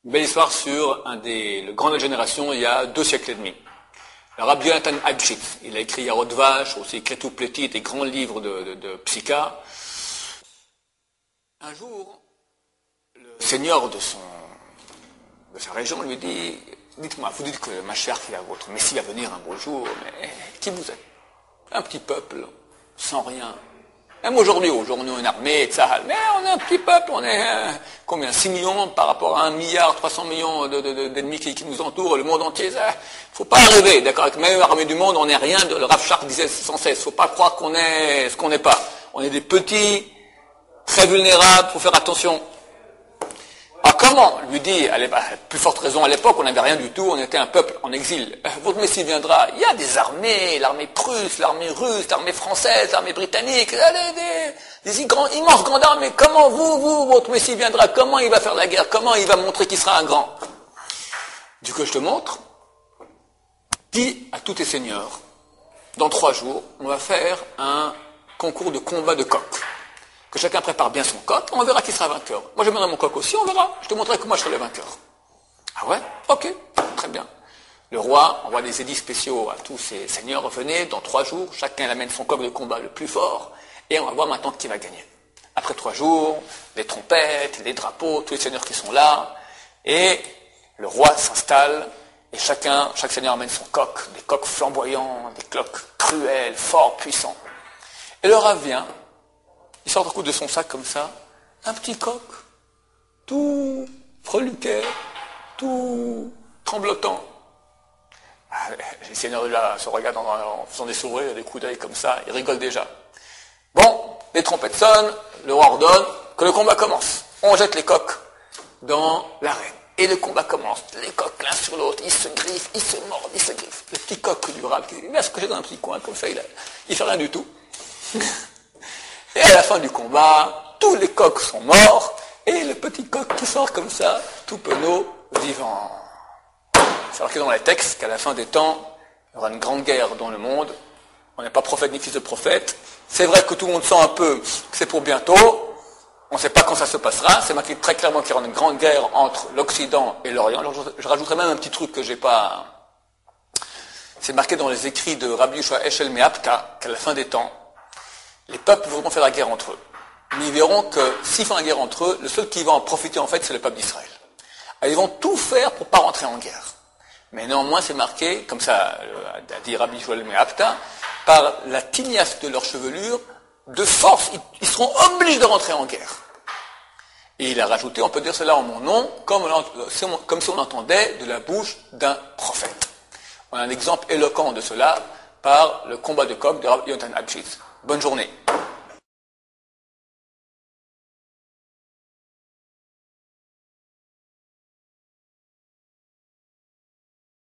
Une belle histoire sur le grand de la génération il y a 2 siècles et demi. Le Rabbi Yonatan Eibschitz, il a écrit Yarod Vache, aussi Kretou Pleti, des grands livres de psycha. Un jour, le seigneur de sa région lui dit, dites-moi, vous dites que Mashiach, votre Messie va venir un beau jour, mais qui vous êtes? Un petit peuple, sans rien. Même aujourd'hui, on a une armée, etc. Mais on est un petit peuple, on est combien? 6 millions par rapport à 1 milliard 300 millions d'ennemis qui nous entourent, le monde entier. Il ne faut pas rêver, d'accord? Avec la meilleure armée du monde, on n'est rien. Le Rav Shark disait sans cesse, il ne faut pas croire qu'on est ce qu'on n'est pas. On est des petits, très vulnérables, il faut faire attention. Alors comment, lui dit, à plus forte raison à l'époque, on n'avait rien du tout, on était un peuple en exil. Votre Messie viendra, il y a des armées, l'armée prusse, l'armée russe, l'armée française, l'armée britannique, des immenses grandes armées. Comment votre Messie viendra? Comment il va faire la guerre? Comment il va montrer qu'il sera un grand? Du coup, je te montre. Dis à tous tes seigneurs, dans 3 jours, on va faire un concours de combat de coq. Que chacun prépare bien son coq, on verra qui sera vainqueur. Moi, j'amènerai mon coq aussi, on verra. Je te montrerai que moi, je serai le vainqueur. Ah ouais? Ok, très bien. Le roi envoie des édits spéciaux à tous ses seigneurs. Venez, dans 3 jours, chacun amène son coq de combat le plus fort, et on va voir maintenant qui va gagner. Après 3 jours, les trompettes, les drapeaux, tous les seigneurs qui sont là, et le roi s'installe, et chaque seigneur amène son coq, des coqs flamboyants, des coqs cruels, forts, puissants. Et le roi vient, il sort d'un coup de son sac comme ça, un petit coq, tout freluquet, tout tremblotant. Les seigneurs là se regardent en faisant des sourires, des coups d'œil comme ça, ils rigolent déjà. Bon, les trompettes sonnent, le roi ordonne que le combat commence. On jette les coqs dans l'arène. Et le combat commence. Les coqs l'un sur l'autre, ils se griffent, ils se mordent, ils se griffent. Le petit coq du rab, il va se coucher dans un petit coin comme ça, il fait rien du tout. Et à la fin du combat, tous les coqs sont morts, et le petit coq qui sort comme ça, tout penaud, vivant. C'est marqué dans les textes qu'à la fin des temps, il y aura une grande guerre dans le monde. On n'est pas prophète ni fils de prophète. C'est vrai que tout le monde sent un peu que c'est pour bientôt. On ne sait pas quand ça se passera. C'est marqué très clairement qu'il y aura une grande guerre entre l'Occident et l'Orient. Alors je rajouterai même un petit truc que j'ai pas... C'est marqué dans les écrits de Rabbi Yoshua Eshel Meapta qu'à la fin des temps, les peuples vont faire la guerre entre eux. Mais ils verront que s'ils font la guerre entre eux, le seul qui va en profiter en fait, c'est le peuple d'Israël. Alors, ils vont tout faire pour ne pas rentrer en guerre. Mais néanmoins, c'est marqué, comme ça a dit Rabbi Joël Meapta, par la tignasse de leur chevelure, de force, ils seront obligés de rentrer en guerre. Et il a rajouté, on peut dire cela en mon nom, comme si on entendait de la bouche d'un prophète. On a un exemple éloquent de cela par le combat de coq de Rabbi Yonatan Eibschitz. Bonne journée.